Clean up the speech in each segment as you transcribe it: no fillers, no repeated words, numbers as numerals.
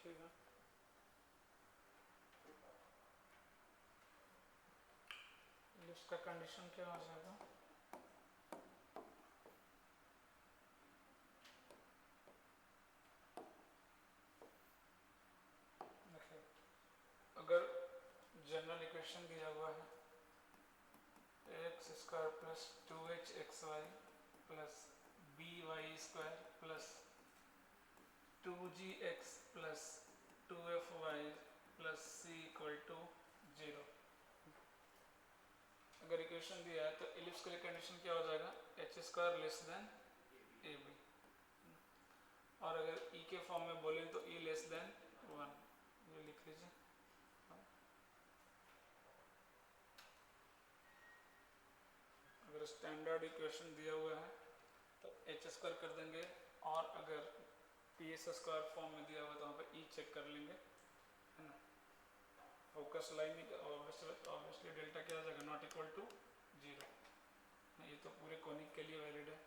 लिखिएगा। इलिप्स का कंडीशन क्या हो जाएगा, देखिए अगर जनरल इक्वेशन दिया हुआ है x square plus 2hxy plus by² plus 2gx plus 2fy plus c equal to 0, अगर इक्वेशन दिया है तो इलिप्स के लिए कंडीशन क्या हो जाएगा, h² लेस देन ab, और अगर e के फॉर्म में बोले तो e लेस देन 1, ये लिख लीजिए। अगर स्टैंडर्ड इक्वेशन दिया हुआ है तो h² कर देंगे, और अगर PS² फॉर्म में दिया हुआ है तो वहाँ पे e चेक कर लेंगे, है ना। फोकस लाइन ऑब्वियसली डेल्टा क्या आ जाएगा, नॉट इक्वल टू 0, ये तो पूरे कोनिक के लिए वैलिड है,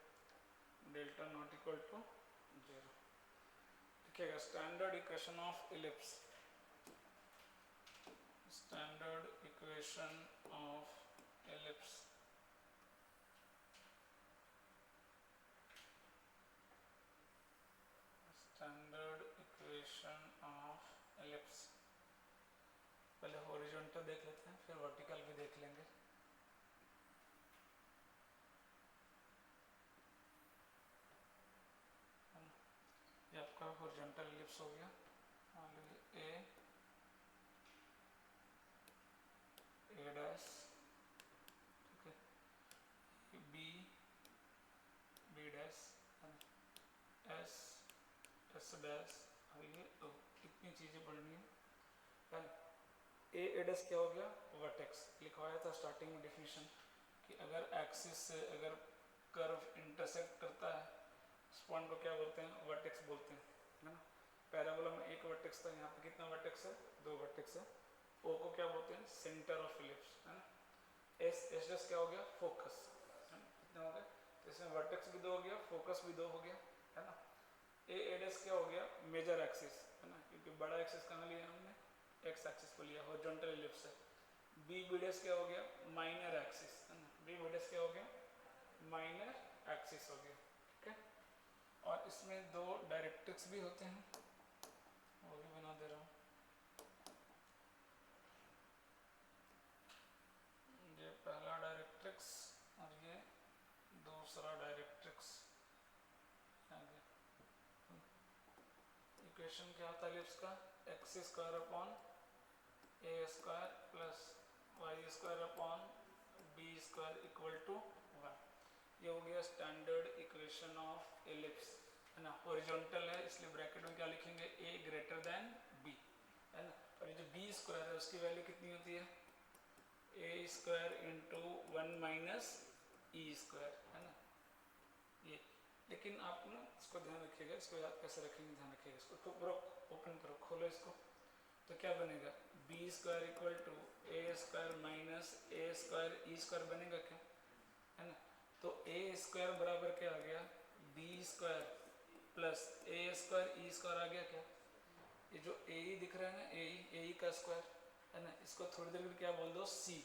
डेल्टा नॉट इक्वल टू 0। देखिएगा standard equation of ellipse, standard equation of ellipse, standard equation of ellipse, पहले हॉरिजॉन्टल देख लेते हैं फिर वर्टिकल भी देख लेंगे। ये आपका हॉरिजॉन्टल एलिप्स हो गया, मान लीजिए ए डैश, ठीक है, बी डैश, एस डैश, और ये कितनी चीज़ें पढ़नी है। ए डैश क्या हो गया, वर्टेक्स, लिखवाया था स्टार्टिंग में डिफिनीशन कि अगर एक्सिस से अगर कर्व इंटरसेक्ट करता है उस पॉइंट को क्या बोलते हैं, वर्टेक्स बोलते हैं, है ना। पैराबोला में एक वर्टेक्स था, यहाँ पे कितना वर्टेक्स है, 2 वर्टेक्स है। ओ को क्या बोलते हैं, सेंटर ऑफ इलिप्स, है ना। एस डैश क्या हो गया, फोकस, है ना, कितना हो गया, तो इसमें वर्टेक्स भी 2 हो गया, फोकस भी 2 हो गया, है ना। ए डैश क्या हो गया, मेजर एक्सिस, है ना, क्योंकि बड़ा एक्सिस कहाँ लिया हमने, एक्स एक्सिस को लिया, हॉरिजॉन्टल इलिप्स है। बी डैश क्या हो गया, माइनर एक्सिस, है ना, बी डैश क्या हो गया, माइनर एक्सिस हो गया, ठीक है। और इसमें 2 डायरेक्ट्रिक्स भी होते हैं, वो भी बना दे रहा हूँ। ये पहला डायरेक्ट्रिक्स और ये दूसरा डायरेक्ट्रिक्स। इक्वेशन क्या होता है इलिप्स का, x² upon a² plus y² upon b² equal to 1, ये हो गया स्टैंडर्ड इक्वेशन ऑफ इलिप्स, है ना। हॉरिजॉन्टल है इसलिए ब्रैकेट में क्या लिखेंगे, a ग्रेटर देन b, है ना। और ये जो b² है उसकी वैल्यू कितनी होती है, a² इंटू 1 माइनस e², है ना। ये लेकिन आप ना इसको ध्यान रखिएगा, इसको याद कैसे रखेंगे, ध्यान रखिएगा, इसको तो ओपन करो, खोलो इसको, तो क्या बनेगा, b² equal to a² minus a² e² बनेगा क्या, है ना। तो a² बराबर क्या आ गया, b² प्लस a² e² आ गया क्या, ये जो a दिख रहा है ना, a का स्क्वायर, है ना, इसको थोड़ी देर क्या बोल दो, c,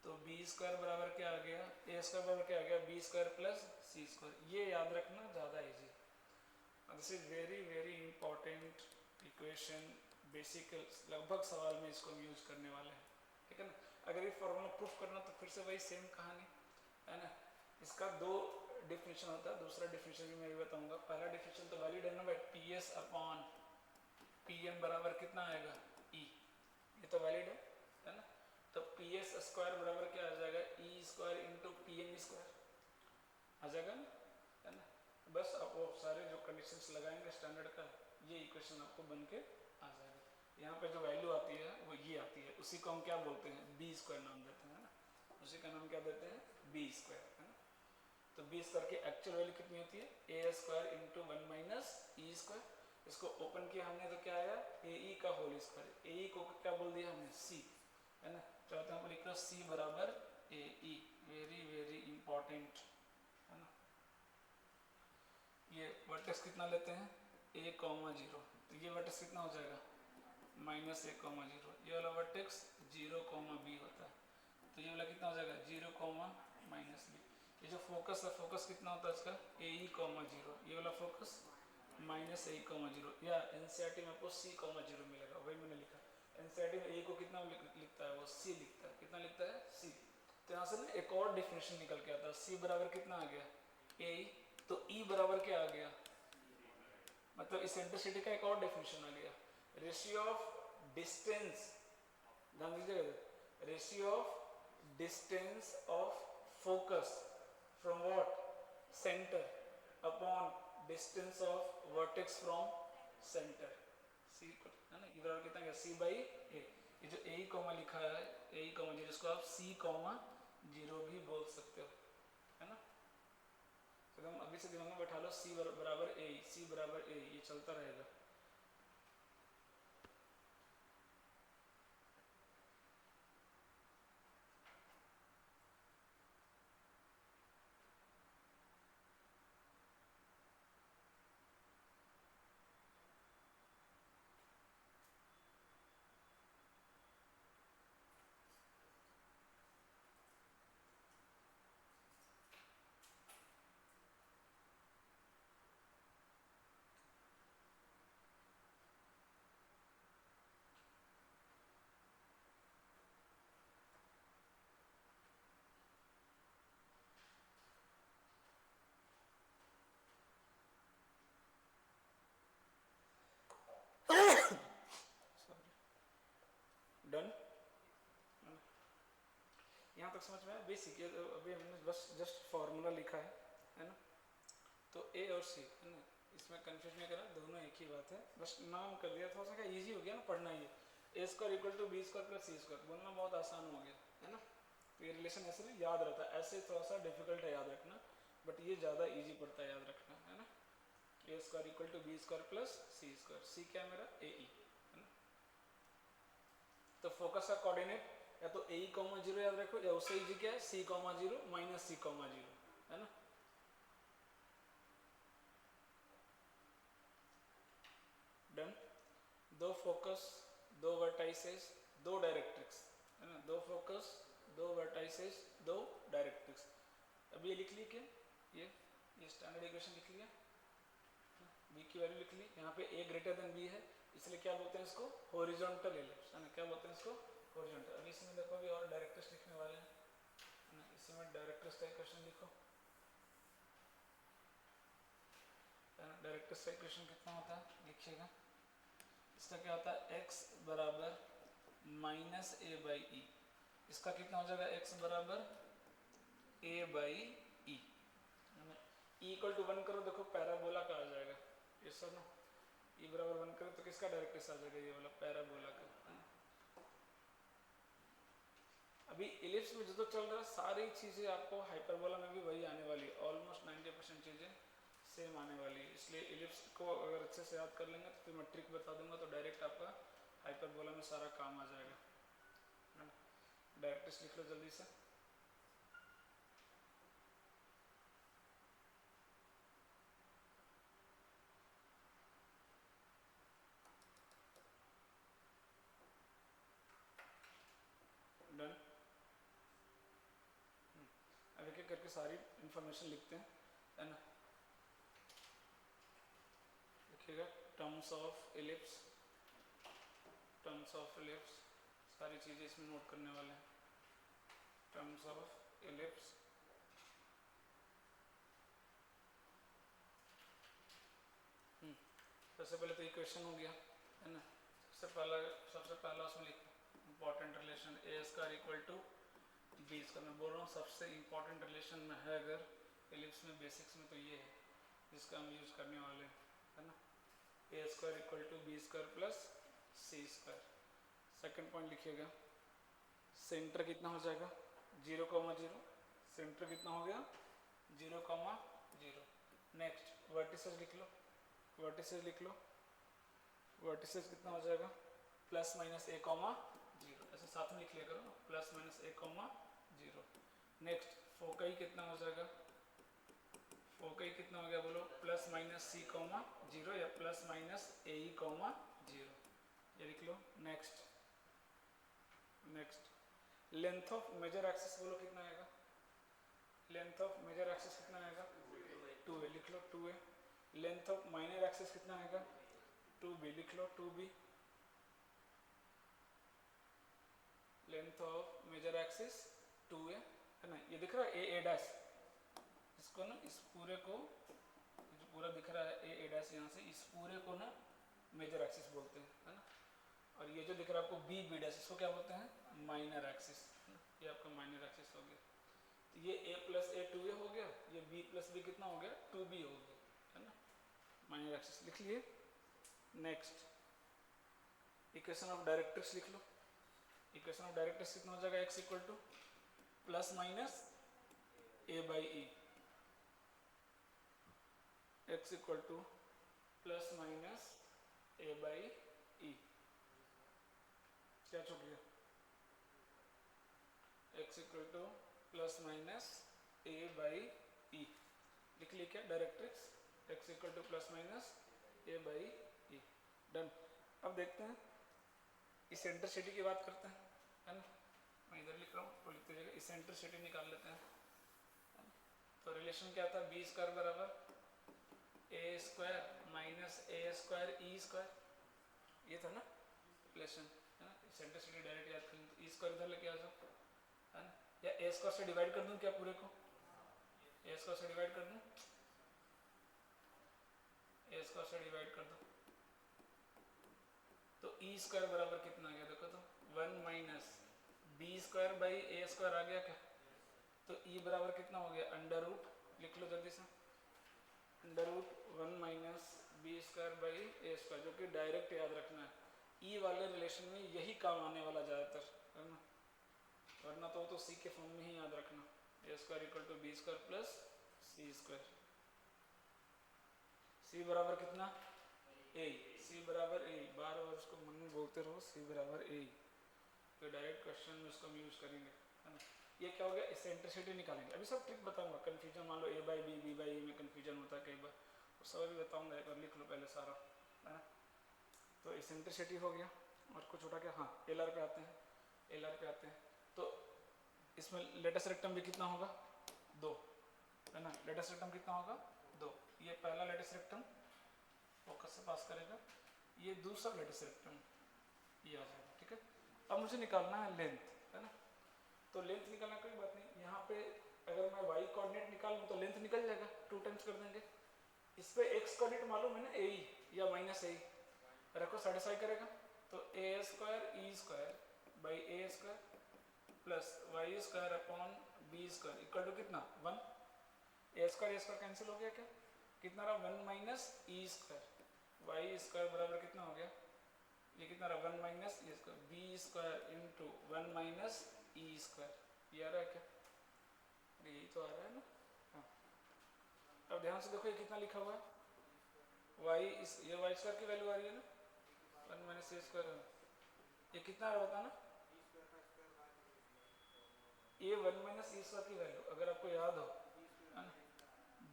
तो b² बराबर क्या आ गया, a² बराबर क्या आ गया, b² प्लस c², ये याद रखना ज़्यादा easy. This is very very important equation, basic, लगभग सवाल में इसको हम यूज करने वाले हैं, ठीक है ना। अगर ये फॉर्मूला प्रूफ करना तो फिर से वही सेम कहानी, है ना। इसका 2 डिफिनेशन होता है, दूसरा डिफिनेशन भी मैं भी बताऊंगा। पहला डिफिनेशन तो वैलिड है ना भाई, PS अपॉन PM बराबर कितना आएगा, E, ये तो वैलिड है ना। तो PS² बराबर क्या आ जाएगा, E² इंटू PM² आ जाएगा ना, है ना। बस आप वो सारे जो कंडीशंस लगाएंगे स्टैंडर्ड का, ये इक्वेशन आपको बन के आ जाएगा। यहाँ पे जो वैल्यू आती है वो ये आती है, उसी को हम क्या बोलते हैं, B² नाम देते हैं, है ना, उसी का नाम क्या देते हैं, B², है ना। तो B² की एक्चुअल वैल्यू कितनी होती है, a² इंटू 1 माइनस e², इसको ओपन किया हमने तो क्या आया, AE का होल स्क्वायर, AE को क्या बोल दिया हमने, C, है ना। चाहते हैं लिख लो C बराबर AE, वेरी वेरी इंपॉर्टेंट, है ना। ये वर्टेक्स कितना लेते हैं, a, 0, तो ये वर्टेक्स कितना हो जाएगा -a, 0। ये वाला वर्टेक्स 0, b होता है, तो ये वाला कितना हो जाएगा 0, -b। ये जो फोकस है, फोकस कितना होता है इसका ae, 0। ये वाला फोकस -ae, 0, या एनसीईआरटी में आपको c, 0 मिलेगा, वही मैंने लिखा। एनसीईआरटी में a को कितना लिखता है, वो c लिखता है। कितना लिखता है c। तो यहाँ से ना एक और डिफिनेशन निकल के आता है, c बराबर कितना आ गया a, तो e बराबर क्या आ गया, मतलब इसेंट्रिसिटी का एक और डेफिनेशन आ गया, रेशियो ऑफ डिस्टेंस, ध्यान दीजिएगा, ratio of distance of focus from what centre upon distance of vertex from centre, C है ना, इधर कितना गया c/a। ये जो a कॉमा लिखा है a, 0, इसको आप c, 0 भी बोल सकते हो, है ना। तो हम अभी से दिमाग में बैठा लो, c बराबर a, c बराबर a, ये चलता रहेगा। डन, यहाँ तक समझ में आया बेसिक। ये अभी हमने बस जस्ट फॉर्मूला लिखा है ना। तो ए और सी है ना, इसमें कंफ्यूज नहीं करना, दोनों एक ही बात है, बस नाम कर दिया, थोड़ा सा क्या ईजी हो गया ना पढ़ना। ये a square equal to b square plus c square बोलना बहुत आसान हो गया, है ना। तो ये रिलेशन ऐसे भी याद रहता है, ऐसे थोड़ा सा डिफिकल्ट है याद रखना, बट ये ज़्यादा ईजी पड़ता है याद रखना, है ना। a square equal to b square plus c square, c क्या है मेरा ae, है ना। तो फोकस का कोऑर्डिनेट या तो ae, 0 याद रखो, या उससे ईजी क्या है c, 0 माइनस c, 0, है ना। डन। दो फोकस, दो वर्टाइसेस, दो डायरेक्ट्रिक्स, है ना। दो फोकस, दो वर्टाइसेस, दो डायरेक्ट्रिक्स। अब ये लिख ली क्या, ये स्टैंडर्ड इक्वेशन लिख लिया, b की वैल्यू लिख ली, यहाँ पे a ग्रेटर देन b है, इसलिए क्या बोलते हैं इसको हॉरिजॉन्टल एलिप्स, है ना। क्या बोलते हैं इसको हॉरिजॉन्टल। अभी इसमें देखो अभी और डायरेक्ट्रिक्स लिखने वाले हैं, है ना। इसमें डायरेक्ट्रिक्स का इक्वेशन लिखो, डायरेक्ट्रिक्स का इक्वेशन कितना होता है लिखिएगा। इसका क्या होता है x बराबर -a/e, इसका कितना हो जाएगा x बराबर a/e, e इक्वल टू 1 करो, देखो पैराबोला का आ जाएगा, ये सब ना e बराबर 1 करो तो किसका डायरेक्ट्रिक्स आ जाएगा, ये वाला पैराबोला का, है ना। अभी इलिप्स में जो चल रहा है सारी चीज़ें आपको हाइपरबोला में भी वही आने वाली है, ऑलमोस्ट 90% चीज़ें सेम आने वाली है। इसलिए इलिप्स को अगर अच्छे से याद कर लेंगे तो फिर मैं ट्रिक बता दूंगा, तो डायरेक्ट आपका हाइपरबोला में सारा काम आ जाएगा, है ना। डायरेक्ट्रिक्स लिख लो जल्दी से। डन। अब एक एक करके सारी इंफॉर्मेशन लिखते हैं, है ना। लिखिएगा terms of ellipse, terms of ellipse, सारी चीज़ें इसमें नोट करने वाले हैं। टर्म्स ऑफ इलिप्स, सबसे पहले तो इक्वेशन हो गया, है ना। सबसे पहला उसमें लिखो important relation A square equal to B square. मैं बोल रहा हूँ सबसे इंपॉर्टेंट रिलेशन में है अगर एलिप्स में बेसिक्स में तो ये है जिसका हम यूज करने वाले हैं, है ना। A square equal to B square plus C square. Second point लिखिएगा, सेंटर कितना हो जाएगा 0, 0, सेंटर कितना हो गया 0, 0। नेक्स्ट वर्टिसेस लिख लो, वर्टिसेस लिख लो, वर्टिसेस कितना हो जाएगा +-a, 0, ऐसे साथ में लिख लिया करो, +-a, 0। नेक्स्ट फोकई कितना हो जाएगा, फोकई कितना हो गया बोलो plus minus C comma zero या plus minus A E comma zero, ये लिख लो। Next length of major axis बोलो कितना आएगा, लेंथ ऑफ मेजर एक्सिस कितना आएगा 2a, लिख लो 2a। Length of minor axis कितना आएगा 2b, लिख लो 2b। Length of major axis 2a है ना, ये दिख रहा है a डैश, इसको ना इस पूरे को जो पूरा दिख रहा है a डैश यहाँ से, इस पूरे को ना मेजर एक्सिस बोलते हैं है ना। और ये जो दिख रहा है आपको b डैश, इसको क्या बोलते हैं माइनर एक्सिस, ये आपका माइनर एक्सिस हो गया। तो ये a प्लस a 2a हो गया, ये b प्लस b कितना हो गया 2b हो गया है ना, माइनर एक्सिस लिख लिए। नेक्स्ट इक्वेशन ऑफ डायरेक्ट्रिक्स लिख लो। इक्वेशन ऑफ डायरेक्ट्रिक्स कितना हो जाएगा x equal to plus minus a by E, x equal to plus minus a by E, क्या छूट गया x equal to plus minus a by E, लिख लिया क्या directrix x equal to plus minus a by E, done. अब देखते हैं eccentricity की बात करते हैं है ना, मैं इधर लिख रहा हूँ तो लिखते जाएगा, इसेंट्रिसिटी निकाल लेते हैं। तो रिलेशन क्या था बी स्क्वायर बराबर ए स्क्वायर माइनस ए स्क्वायर ई स्क्वायर, ये था ना रिलेशन है ना। इसेंट्रिसिटी डायरेक्ट याद करें तो ई स्क्वायर इधर लेके आ जाओ है ना, या ए स्क्वायर से डिवाइड कर दूं क्या पूरे को, ए स्क्वायर से डिवाइड कर दूं, ए स्क्वायर से डिवाइड कर दो तो ई स्क्वायर बराबर कितना आ गया देखो तो 1 minus B square by A square आ गया क्या, तो ई बराबर कितना हो गया अंडर रूट, लिख लो जल्दी से under root 1 minus B square by A square, जो कि डायरेक्ट याद रखना है, ई वाले रिलेशन में यही काम आने वाला ज़्यादातर है ना, वरना तो सी के फॉर्म में ही याद रखना, A square equal to B square plus C square. C बराबर कितना ए, सी बराबर ए, बार बार उसको मन में बोलते रहो सी बराबर ए, तो डायरेक्ट क्वेश्चन में उसको हम यूज करेंगे है ना। ये क्या हो गया इसेंट्रिसिटी निकालेंगे, अभी सब ट्रिक बताऊंगा, कंफ्यूजन मान लो ए बाई बी, बी बाई ए में कंफ्यूजन होता है कई बार, वो सब अभी बताऊंगा, एक बार लिख लो पहले सारा है ना। तो इसेंट्रिसिटी हो गया, और कुछ छोटा क्या, हाँ एल आर पे आते हैं, एल आर पे आते हैं। तो इसमें लेटेस्ट रेक्टम भी कितना होगा 2 है ना, लेटेस्ट रेक्टम कितना होगा 2, ये पहला लेटेस्ट रेक्टम फोकस से पास करेगा, ये दूसरा लेटेस्ट रेक्टम ये आ जाएगा ठीक है। अब मुझे निकालना है लेंथ है ना, तो लेंथ निकालना कोई बात नहीं, यहाँ पे अगर मैं y कोऑर्डिनेट निकाल लूँ तो लेंथ निकल जाएगा, 2 टाइम्स कर देंगे। इस पे x कोऑर्डिनेट मालूम है ना ए या माइनस ए, रखो सेटिस्फाई करेगा, तो A square E square by A square plus Y square upon B square equal to कितना 1, ए स्क्वायर कैंसिल हो गया क्या, कितना रहा 1 minus E square, Y square बराबर कितना हो गया, ये कितना रहा 1 minus E square, B square into 1 minus E square, ये आ रहा है क्या, अरे यही तो आ रहा है ना। हाँ अब ध्यान से देखो ये कितना लिखा हुआ है वाई, ये वाई स्क्वायर की वैल्यू आ रही है ना 1 माइनस ए स्क्वायर, ये कितना होता है ना, ये 1 माइनस ई स्क्वायर की वैल्यू अगर आपको याद हो है ना,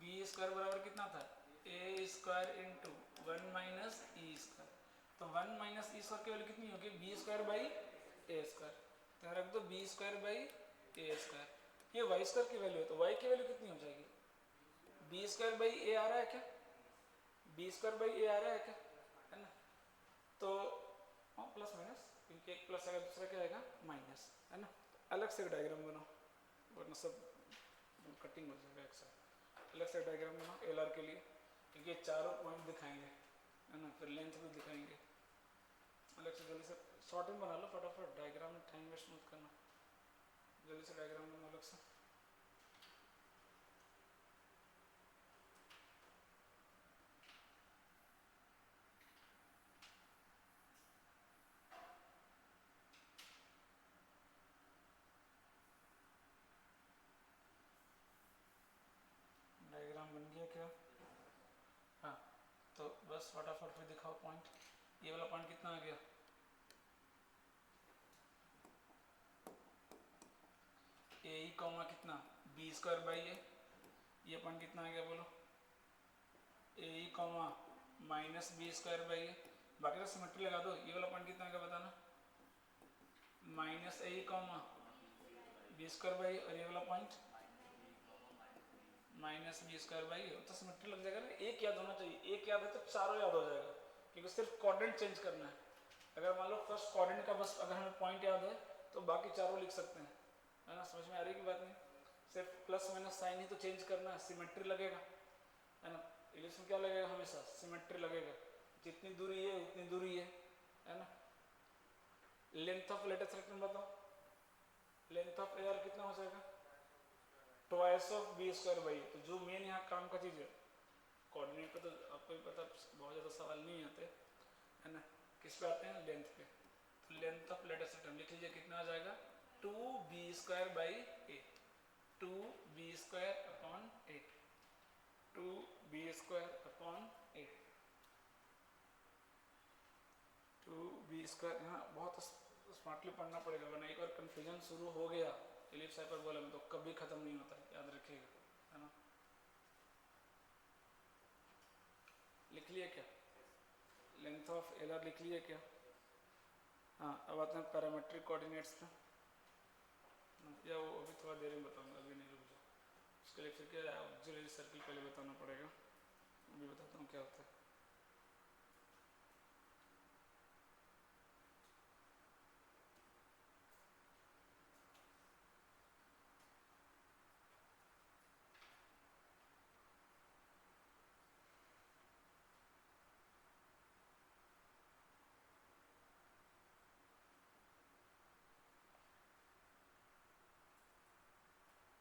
बी स्क्वायर बराबर कितना था A square into 1 minus E square, तो 1 माइनस ई स्क्वायर की वैल्यू कितनी होगी B square by A square, तो रख दो B square by A square, ये वाई स्क्वायर की वैल्यू है तो वाई की वैल्यू कितनी हो जाएगी बी स्क्वायर बाई ए आ रहा है क्या, बी स्क्वायर बाई ए आ रहा है क्या है ना, तो प्लस माइनस, क्योंकि एक प्लस आएगा दूसरा क्या आएगा माइनस है ना। अलग से डायग्राम बनाओ वरना सब कटिंग हो जाएगा एक साथ, अलग से डायग्राम बनाओ एल आर के लिए, क्योंकि चारों पॉइंट दिखाएंगे है ना, फिर लेंथ भी दिखाएंगे, अलग से जल्दी से शॉर्ट में बना लो फटाफट, डायग्राम में टाइम वेस्ट मत करना, जल्दी से डायग्राम बनाओ अलग से। डायग्राम बन गया क्या, हाँ तो बस फटाफट फिर दिखाओ पॉइंट, ये वाला पॉइंट कितना आ गया ए कॉमा कितना बी स्क्वायर बाई ए, ये पॉइंट कितना आ गया बोलो A comma minus B square by A, बाकी तो सिमेट्री लगा दो। ये वाला पॉइंट कितना का बताना, minus A comma B square by, और ये वाला point minus B square by A, तो सिमेट्री लग जाएगा ना। एक याद होना चाहिए, एक याद है तो चारों याद हो जाएगा, क्योंकि सिर्फ कोऑर्डिनेट चेंज करना है। अगर मान लो फर्स्ट कोऑर्डिनेट का बस अगर हमें पॉइंट याद है तो बाकी चारों लिख सकते हैं, है ना। समझ में आ रही की बात नहीं, सिर्फ प्लस माइनस साइन ही तो चेंज करना है, सिमेट्री लगेगा, है ना। इलिप्स में क्या लगेगा, हमेशा सिमेट्री लगेगा, जितनी दूरी है उतनी दूरी है ना। लेंथ ऑफ लेटेस्ट रेक्टेंगल बताओ, लेंथ ऑफ एआर कितना हो जाएगा, twice of B square by. तो जो मेन यहाँ काम का चीज़ है, कोऑर्डिनेट पे तो आपको भी पता बहुत ज़्यादा सवाल नहीं आते, है ना। किस पे आते हैं, लेंथ पे। तो लेंथ ऑफ लेटेस्ट रेक्टेंगल लिख लीजिए, कितना आ जाएगा, 2b square by A, 2b square upon 8, 2b square upon 8, 2b square. हाँ, बहुत स्मार्टली पढ़ना पड़ेगा, वरना एक बार कंफ्यूजन शुरू हो गया इलिप्स हाइपरबोला में तो कभी खत्म नहीं होता, याद रखिएगा, है ना। लिख लिए क्या, लेंथ ऑफ एलआर लिख लिए क्या। हाँ, अब आते हैं पैरामेट्रिक कोऑर्डिनेट्स पे, या वो अभी थोड़ा देर में बताऊंगा, अभी नहीं, रुक जाओ। उसके लिए फिर क्या ऑक्सिलरी सर्किल पहले बताना पड़ेगा, अभी बताता हूँ क्या होता है।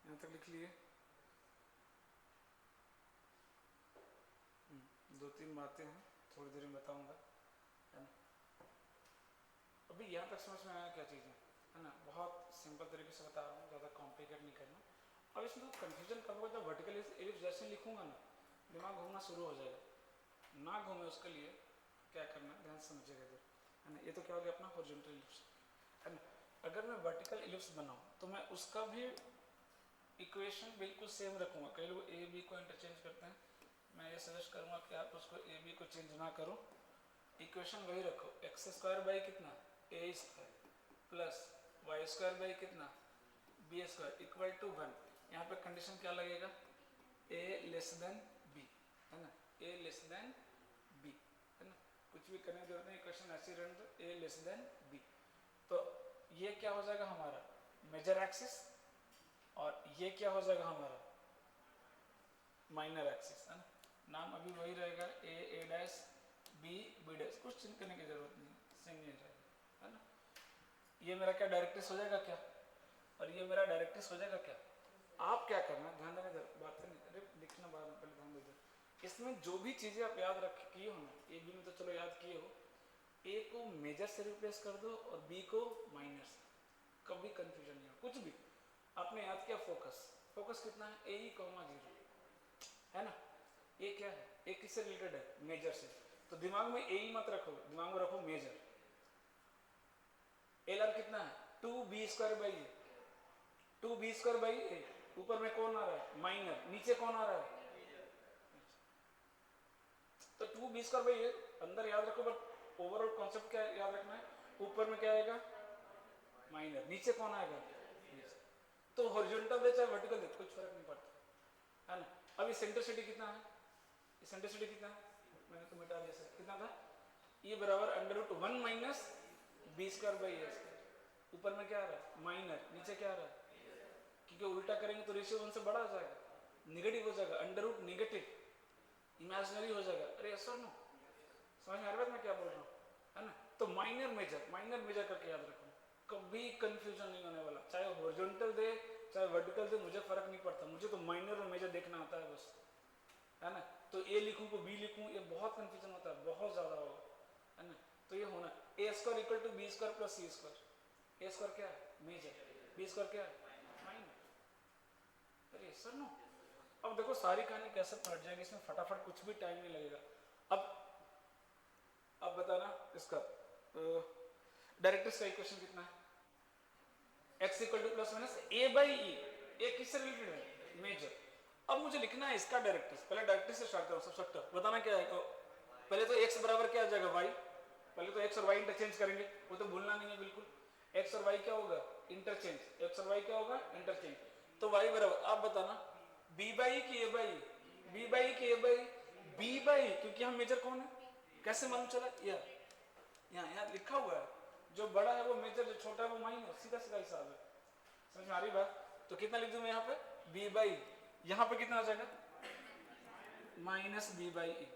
यहाँ तक लिख लिए, दो तीन बातें हैं, थोड़ी देर में बताऊंगा, है ना। अभी यहाँ तक समझ में आया क्या चीज़ है ना। बहुत सिंपल तरीके से बता रहा हूँ, ज़्यादा कॉम्प्लिकेट नहीं करना। अब इसमें तो कन्फ्यूजन कब होगा, जब वर्टिकल एलिप्स जैसे लिखूंगा ना, दिमाग घूमना शुरू हो जाएगा। ना घूमे उसके लिए क्या करना, ध्यान समझिएगा इधर, है ना। ये तो क्या हो गया अपना हॉरिजॉन्टल एलिप्स, है ना। अगर मैं वर्टिकल एलिप्स बनाऊँ तो मैं उसका भी इक्वेशन बिल्कुल सेम रखूँगा। कई लोग ए बी को इंटरचेंज करते हैं, मैं ये सजेस्ट करूँगा कि आप उसको ए बी को चेंज ना करो, इक्वेशन वही रखो, एक्स स्क्वायर बाई कितना, A square plus Y square by कितना, बी स्क्वायर इक्वल टू 1। यहाँ पे कंडीशन क्या लगेगा, ए लेस देन बी, है ना, ए लेस देन बी, है ना। कुछ भी करने की जरूरत नहीं, इक्वेशन ऐसी रहने दो, ए लेस देन बी। तो ये क्या हो जाएगा हमारा मेजर एक्सिस, और ये क्या हो जाएगा हमारा माइनर एक्सिस, है ना। नाम अभी वही रहेगा, ए डैश बी बी डैश, कुछ चिंता करने की जरूरत नहीं, सेम नहीं रहेगा, है ना। ये मेरा क्या डायरेक्ट्रिक्स हो जाएगा क्या, और ये मेरा डायरेक्ट्रिक्स हो जाएगा क्या। आप क्या करना, ध्यान देना, बात नहीं, अरे लिखना बाद में, पहले ध्यान दीजिए। इसमें जो भी चीज़ें आप याद रख किए हो ना, ए बी में तो चलो याद किए हो, ए को मेजर से रिप्लेस कर दो और बी को माइनर से, कभी कंफ्यूजन नहीं हो। कुछ भी आपने याद किया, फोकस, फोकस कितना है, ए ई कॉमा 0, है ना। ये क्या है, ए किससे रिलेटेड है, मेजर से, तो दिमाग में ए ही मत रखो, दिमाग में रखो मेजर। एल आर कितना है, 2b square by A, 2b square by A, ऊपर में कौन आ रहा है, माइनर, नीचे कौन आ रहा है, तो 2b स्क्वायर बाई ए अंदर याद रखो, बट ओवरऑल कॉन्सेप्ट क्या याद रखना है, ऊपर में क्या आएगा माइनर, नीचे कौन आएगा, तो हॉरिजॉन्टल दे चाहे वर्टिकल दे, कुछ फर्क नहीं पड़ता, है ना। अभी सेंट्रिसिटी कितना है, सेंट्रिसिटी कितना है, मैंने तो मिटा दिया सर, कितना था, ये बराबर √1 minus B square by A square. ऊपर में क्या आ रहा है माइनर, नीचे क्या आ रहा है, क्योंकि उल्टा करेंगे तो रेशियो 1 से बड़ा हो जाएगा, नेगेटिव हो जाएगा, √ नेगेटिव, इमेजिनरी हो जाएगा। अरे ऐसा नो, समझ में आ रहा है मैं क्या बोल रहा हूँ, है ना। तो माइनर मेजर करके याद रखो, कभी कंफ्यूजन नहीं होने वाला, चाहे हॉरिजॉन्टल दे चाहे वर्टिकल दे, मुझे फर्क नहीं पड़ता, मुझे तो माइनर और मेजर देखना आता है बस, है ना। तो ए लिखूं को बी लिखूं, ये बहुत कंफ्यूजन होता है, बहुत ज्यादा होगा, है ना। तो ये होना A square equal to B square plus C square, A square क्या है मेजर, बी स्क्वायर क्या है माइनर। अरे सर नो, अब देखो सारी कहानी कैसे पलट जाएगी इसमें, फटाफट, कुछ भी टाइम नहीं लगेगा। अब बताना इसका डायरेक्ट्रिक्स का इक्वेशन कितना है, x equal to plus minus A by E, A किससे रिलेटेड है, मेजर। अब मुझे लिखना है इसका डायरेक्ट्रिक्स, पहले डायरेक्ट्रिक्स से स्टार्ट करो। सब्सट्रैक्टर बताना क्या है, पहले तो x बराबर क्या आ जाएगा y, पहले तो x और y इंटरचेंज करेंगे, वो तो भूलना नहीं है बिल्कुल। x और y क्या होगा, इंटरचेंज, x और y क्या होगा, इंटरचेंज। तो y बराबर, आप बताना b बाई की a बाई, b बाई की a बाई, b बाई, क्योंकि हम मेजर कौन है, कैसे मालूम चला, यहाँ लिखा हुआ है, जो बड़ा है वो मेजर, जो छोटा है वो माइनर, सीधा सीधा हिसाब है। समझ में आ रही बात? तो कितना लिख दूं मैं यहाँ पे, b बाई, यहाँ पे कितना आ जाएगा, माइनस b बाई ए।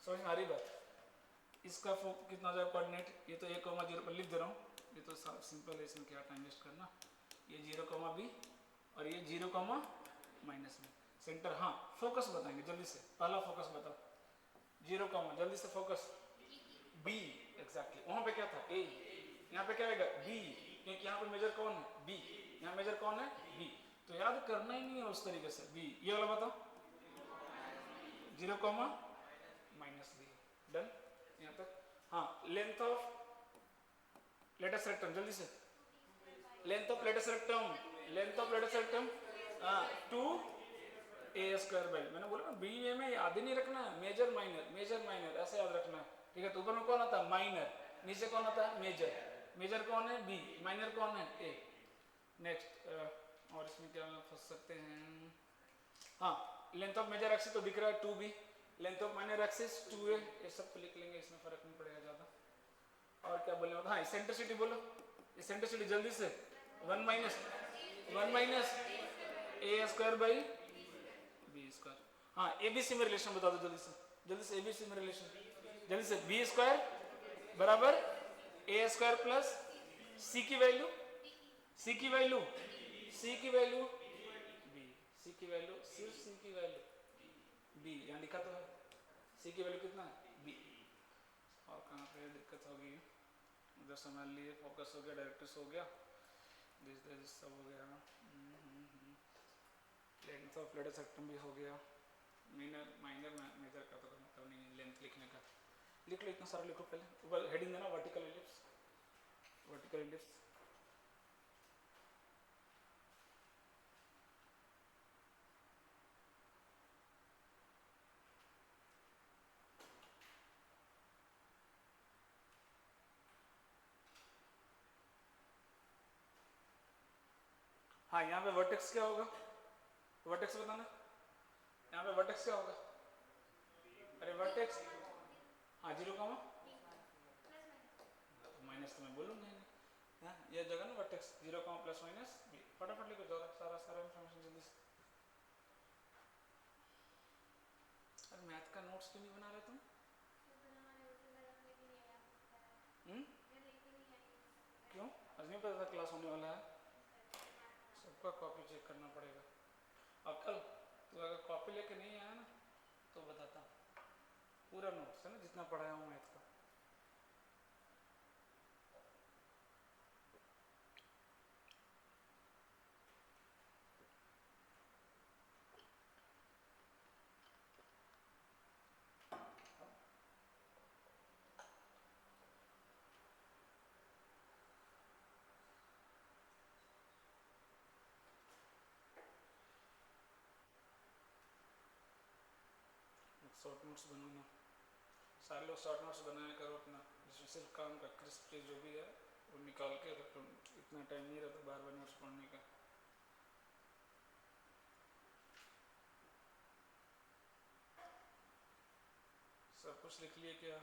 समझ में आ रही बात? इसका कितना आ जाएगा कोऑर्डिनेट, ये तो 1,0 पर लिख दे रहा हूँ, ये तो सिंपल है, इसमें क्या टाइम वेस्ट करना। ये 0,b और ये 0, माइनस में सेंटर। हाँ फोकस बताएंगे जल्दी से, पहला फोकस बताओ, 0, जल्दी से फोकस, b, एग्जैक्टली। वहां पे क्या था a, यहाँ पे क्या आएगा b, क्योंकि यहाँ पे मेजर कौन है, b, यहाँ मेजर कौन है, b। तो याद करना ही नहीं है उस तरीके से। b ये वाला बताओ, 0, माइनस b, डन यहाँ तक। हाँ लेंथ ऑफ लेटेस्ट रेक्टम, जल्दी से, length of latus rectum, length of latus rectum, हाँ 2a² बाई, मैंने बोला ना बी में याद ही नहीं रखना है, मेजर माइनर, मेजर माइनर ऐसे याद रखना है, ठीक है। तो ऊपर में कौन आता है, माइनर, नीचे कौन आता है, मेजर, मेजर कौन है b, माइनर कौन है a। नेक्स्ट और इसमें क्या फंस सकते हैं, हाँ लेंथ ऑफ मेजर एक्सिस तो दिख रहा है 2b, length of minor axis 2a, ये सब लिख लेंगे, इसमें फर्क नहीं पड़ेगा ज्यादा। और क्या बोलने वाला, हाँ इसेंट्रिसिटी बोलो, इसेंट्रिसिटी जल्दी से, 1 माइनस a² बाई b²। हाँ एबीसी में रिलेशन बता दो जल्दी से, जल्दी से एबीसी में रिलेशन, जल्दी से, b² बराबर a² प्लस c की वैल्यू, c की वैल्यू, c की वैल्यू b, c की वैल्यू, सिर्फ c की वैल्यू b, यहाँ लिखा तो है, c की वैल्यू कितना है b। और कहाँ पे दिक्कत होगी, उधर समझ लिए, फोकस हो गया, डायरेक्ट्रिक्स हो गया, दिस सब हो गया, लेंथ ऑफ लेटेस्ट रेक्टम भी हो गया, माइनर मेजर का तो मतलब नहीं, लेंथ लिखने का, लिख लो इतना सारा लिखो। पहले ऊपर हेडिंग देना वर्टिकल एलिप्स, वर्टिकल एलिप्स। हाँ यहाँ पे वर्टेक्स क्या होगा, वर्टेक्स बताना, यहाँ पे वर्टेक्स क्या होगा, अरे वर्टेक्स, हाँ 0, माइनस तो मैं बोलूँगा ही नहीं, हाँ ये जगह ना वर्टेक्स 0, प्लस माइनस b, फटाफट लिखो जरा, सारा सारा इन्फॉर्मेशन जल्दी से। अरे मैथ का नोट्स क्यों नहीं बना रहे तुम, क्यों, आज नहीं पता था क्लास होने वाला है, सबका कॉपी चेक करना पड़ेगा। और कल तो अगर कॉपी लेके नहीं आया ना तो बताता हूँ, पूरा नोट्स है ना जितना पढ़ाया हूँ मैथ का। शॉर्ट नोट्स बनाना, सारे लोग शॉर्ट नोट्स बनाया करो अपना, जिसमें सिर्फ काम का क्रिस्प जो भी है वो निकाल के रखो, इतना टाइम नहीं रहता बार बार नोट्स पढ़ने का। सब कुछ लिख लिए क्या,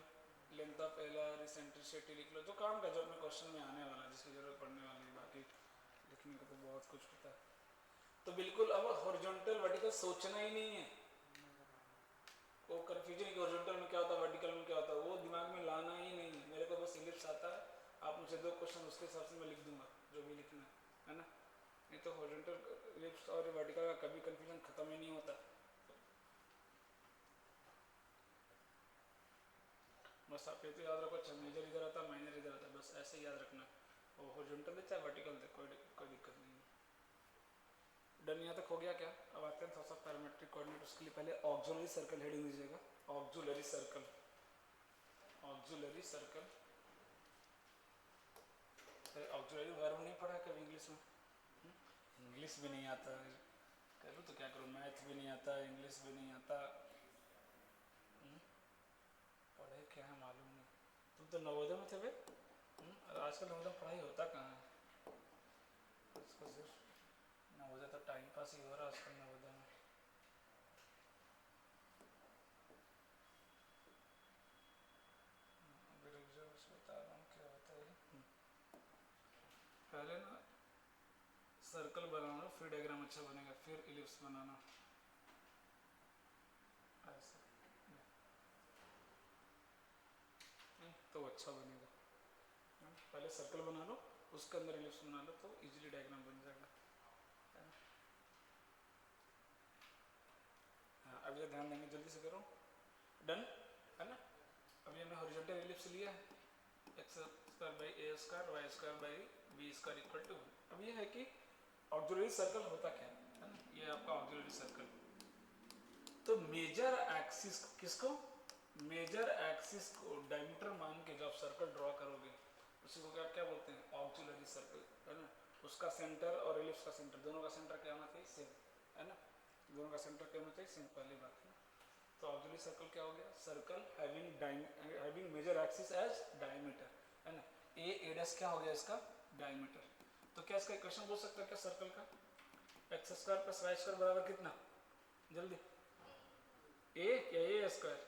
लेंथ ऑफ एलआर, इसेंट्रिसिटी लिख लो, जो काम का जो अपने क्वेश्चन में आने वाला है, जिसकी जरूरत पड़ने वाली है, बाकी लिखने का तो बहुत कुछ होता है। तो बिल्कुल अब हॉरिजॉन्टल वर्टिकल सोचना ही नहीं है, वो कन्फ्यूजन कि हॉरिजॉन्टल में क्या होता है, वर्टिकल में क्या होता है, वो दिमाग में लाना ही नहीं है। मेरे को बस इलिप्स आता है, आप मुझे 2 क्वेश्चन उसके हिसाब से मैं लिख दूंगा जो भी लिखना है ना, नहीं तो हॉरिजॉन्टल इलिप्स और वर्टिकल का कभी कन्फ्यूजन खत्म ही नहीं होता। बस आप ये तो याद रखो, अच्छा मेजर इधर आता है, माइनर इधर आता है, बस ऐसे याद रखना, और हॉरिजॉन्टल दे चाहे वर्टिकल दे, कोई दिक्कत नहीं है। डन, यहाँ तक हो गया क्या? अब आते हैं थोड़ा सा पैरामेट्रिक कोऑर्डिनेट, उसके लिए पहले ऑक्सिलरी सर्कल हेडिंग दीजिएगा, auxiliary circle, auxiliary circle, auxiliary verb नहीं पढ़ा कभी इंग्लिश में, इंग्लिश भी नहीं आता है, चलो तो क्या करूँ, मैथ भी नहीं आता, इंग्लिश भी नहीं आता। पढ़े क्या है मालूम नहीं। तुम तो नवोदय में थे बे। और आजकल नवोदय में पढ़ाई होता कहाँ है। आजकल सिर्फ नवोदय तो टाइम पास ही हो रहा है आजकल नवोदय में। अभी रिजल्ट्स बता रहा हूँ क्या होता है। पहले ना सर्कल बनाना, फिर डायग्राम अच्छा बनेगा, फिर इलिप्स बनाना, ऐसा तो अच्छा बनेगा। पहले सर्कल बना लो, उसके अंदर इलिप्स बना लो, तो इजीली डायग्राम बन जाएगा। हाँ, अब ये ध्यान देंगे, जल्दी से करो। डन है ना। अभी हमने हॉरिजॉन्टल इलिप्स लिया है, x square by A square Y square by B square equal to. अब ये है कि ऑक्सिलरी सर्कल होता क्या है ना, ये आपका ऑक्सिलरी सर्कल। तो मेजर एक्सिस किसको, मेजर एक्सिस को डायमीटर मान के जब सर्कल ड्रॉ करोगे उसी को क्या क्या बोलते हैं, ऑक्सिलरी सर्कल है ना। उसका सेंटर और इलिप्स का सेंटर, दोनों का सेंटर क्या होना चाहिए, सेम है ना। दोनों का सेंटर क्या होना चाहिए, सेम, पहली बात है। तो ऑक्सिलरी सर्कल क्या हो गया, circle having major axis as diameter है ना। ए डैश क्या हो गया इसका, डायमीटर। तो क्या इसका इक्वेशन बोल सकते हैं क्या सर्कल का, x square plus Y square बराबर कितना, जल्दी, ए या ए स्क्वायर,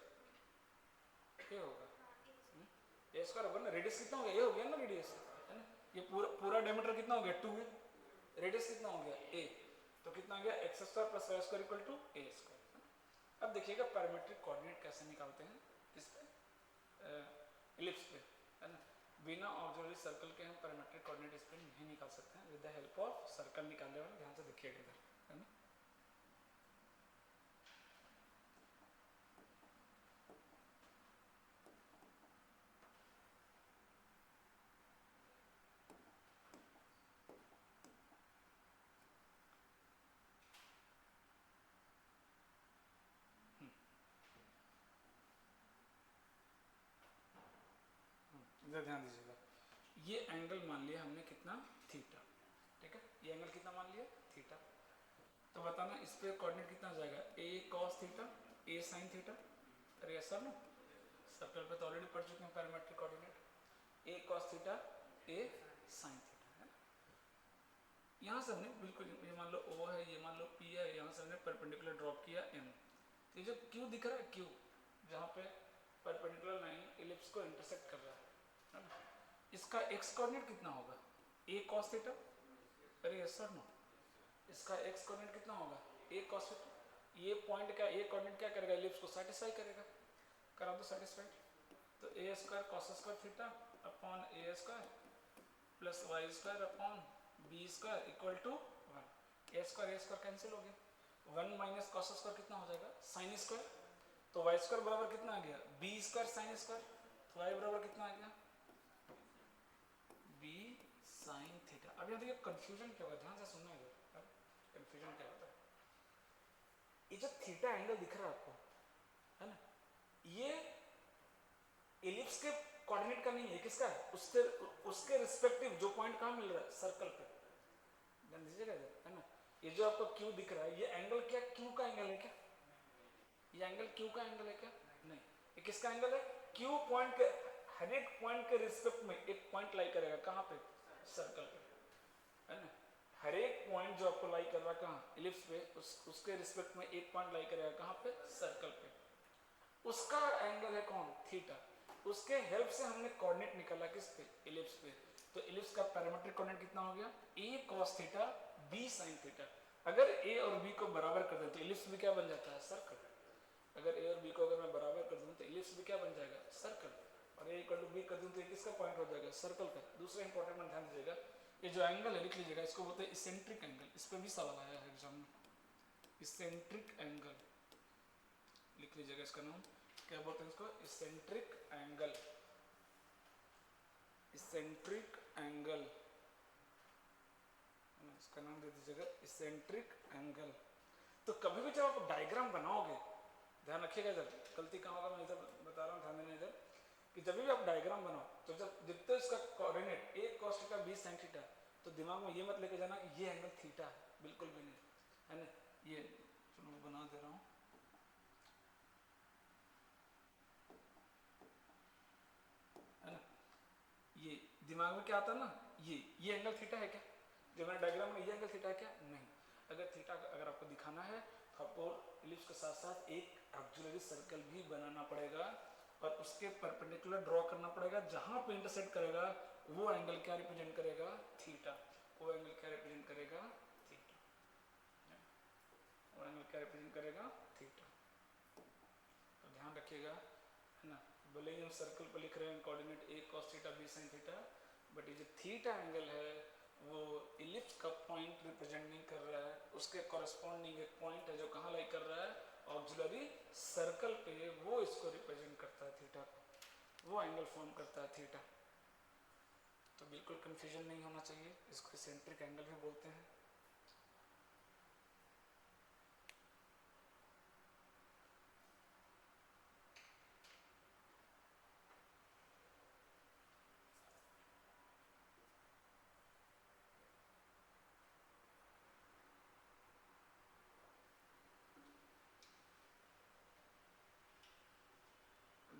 ए होगा, ए स्क्वायर होगा ना। रेडियस कितना हो गया, ए हो गया ना रेडियस है ना। ये पूरा पूरा डायमीटर कितना हो गया, 2 है। रेडियस कितना हो गया, ए। तो कितना हो गया, x square plus Y square equal to a square. अब देखिएगा पैरामीट्रिक कोऑर्डिनेट कैसे निकालते हैं इस पे, इलिप्स पे है ना। बिना ऑक्सिलरी सर्कल के हम पैरामीट्रिक कोऑर्डिनेट इस पे नहीं निकाल सकते हैं, with the help of circle निकालने वाले। ध्यान से देखिएगा इधर है ना। इधर ध्यान दीजिएगा, ये एंगल मान लिया हमने कितना, थीटा, ठीक है। ये एंगल कितना मान लिया, थीटा। तो बताना इस पे कोऑर्डिनेट कितना जाएगा, ए कॉस थीटा, ए साइन थीटा। अरे ऐसा ना, सर्कल पे तो ऑलरेडी पढ़ चुके हैं parametric coordinate, A cos theta, A sine theta है। यहाँ से हमने बिल्कुल, ये मान लो ओ है, ये मान लो पी है, यहाँ से हमने परपेंडिकुलर ड्रॉप किया एम। तो ये जो क्यू दिख रहा है, क्यू जहाँ पे परपेंडिकुलर लाइन इलिप्स को इंटरसेक्ट कर रहा है ना, इसका एक्स कोऑर्डिनेट कितना होगा, ए कॉस थीटा। अरे यस सर नो, इसका एक्स कोऑर्डिनेट कितना होगा, ए कॉस थीटा। ये पॉइंट का ए कोऑर्डिनेट क्या करेगा, इलिप्स को सेटिस्फाई करेगा, करा दो सेटिस्फाइड। तो A square cos square theta upon A square plus Y square upon B square equal to 1। A square cancel हो गया, 1 माइनस कॉस स्क्वायर कितना हो जाएगा, साइन स्क्वायर। तो वाई स्क्वायर बराबर कितना आ गया, बी स्क्वायर साइन स्क्वायर। तो वाई बराबर कितना आ गया, बी साइन थीटा। अब यहाँ देखिए कंफ्यूजन क्या होगा, ध्यान से सुनना है, कंफ्यूजन क्या होता है। ये जो थीटा एंगल दिख रहा है आपको है ना, ये इलिप्स के कोऑर्डिनेट का नहीं है, किसका है, उसके रिस्पेक्टिव जो पॉइंट कहाँ मिल रहा है, सर्कल पे। ध्यान दीजिएगा है ना। ये जो आपको क्यू दिख रहा है, ये एंगल क्या क्यू का एंगल है क्या, ये एंगल क्यू का एंगल है क्या, नहीं। ये किसका एंगल है, क्यू पॉइंट के, हर एक पॉइंट के रिस्पेक्ट में एक पॉइंट लाई करेगा, कहाँ पे, सर्कल पे है ना। हर एक पॉइंट जो आपको लाई कर रहा है कहाँ, इलिप्स पे, उसके रिस्पेक्ट में एक पॉइंट लाई करेगा, कहाँ पे, सर्कल पे। उसका एंगल है कौन, थीटा। उसके हेल्प से हमने कोऑर्डिनेट निकाला किस पे, इलिप्स पे। तो इलिप्स का पैरामीट्रिक कोऑर्डिनेट कितना हो गया, A cos theta B sine theta. अगर ए और बी को बराबर कर दें तो इलिप्स भी क्या बन जाता है, सर्कल। अगर ए और बी को अगर मैं बराबर कर दूं तो इलिप्स भी क्या बन जाएगा, सर्कल। और ए इक्वल टू बी कर दूं तो ये किसका पॉइंट हो जाएगा, सर्कल का। दूसरा इंपॉर्टेंट में ध्यान दीजिएगा, ये जो एंगल है लिख लीजिएगा, इसको बोलते हैं इसेंट्रिक एंगल। इस पर भी सवाल आया है एग्जाम में, इसेंट्रिक एंगल लिख लीजिएगा। इसका नाम क्या बोलते हैं, इसको इसेंट्रिक एंगल, इसेंट्रिक एंगल, इसका नाम दे दीजिएगा इसेंट्रिक एंगल। तो कभी भी जब आप डायग्राम बनाओगे, ध्यान रखिएगा, इधर गलती कहाँ होगा मैं इधर बता रहा हूँ, ध्यान देना इधर, कि जब भी आप डायग्राम बनाओ तो जब जितने इसका coordinate A cos theta B sine theta, तो दिमाग में ये मत लेके जाना कि ये एंगल थीटा है, बिल्कुल भी नहीं है ना। ये चलो मैं बना दे रहा हूँ, है ना। ये दिमाग में क्या आता है ना, ये एंगल थीटा है क्या, जो मैंने डायग्राम में ये एंगल थीटा है क्या, नहीं। अगर थीटा अगर आपको दिखाना है तो आपको इलिप्स के साथ साथ एक ऑक्सिलरी सर्कल भी बनाना पड़ेगा और उसके परपेंडिकुलर ड्रॉ करना पड़ेगा, जहां पे इंटरसेक्ट करेगा वो एंगल क्या रिप्रेजेंट करेगा, थीटा। वो एंगल क्या रिप्रेजेंट करेगा, थीटा। वो एंगल क्या रिप्रेजेंट करेगा, थीटा। तो ध्यान रखिएगा, है ना। भले ही हम सर्कल पर लिख रहे हैं coordinate a cos theta b sin theta, but ये जो थीटा एंगल है वो इलिप्स का पॉइंट रिप्रेजेंट नहीं कर रहा है, उसके कॉरेस्पॉन्डिंग एक पॉइंट है जो कहाँ लाई कर रहा है, ऑक्सिलरी सर्कल पे, वो इसको रिप्रेजेंट करता है थीटा को, वो एंगल फॉर्म करता है थीटा। तो बिल्कुल कंफ्यूजन नहीं होना चाहिए, इसको सेंट्रिक एंगल भी बोलते हैं।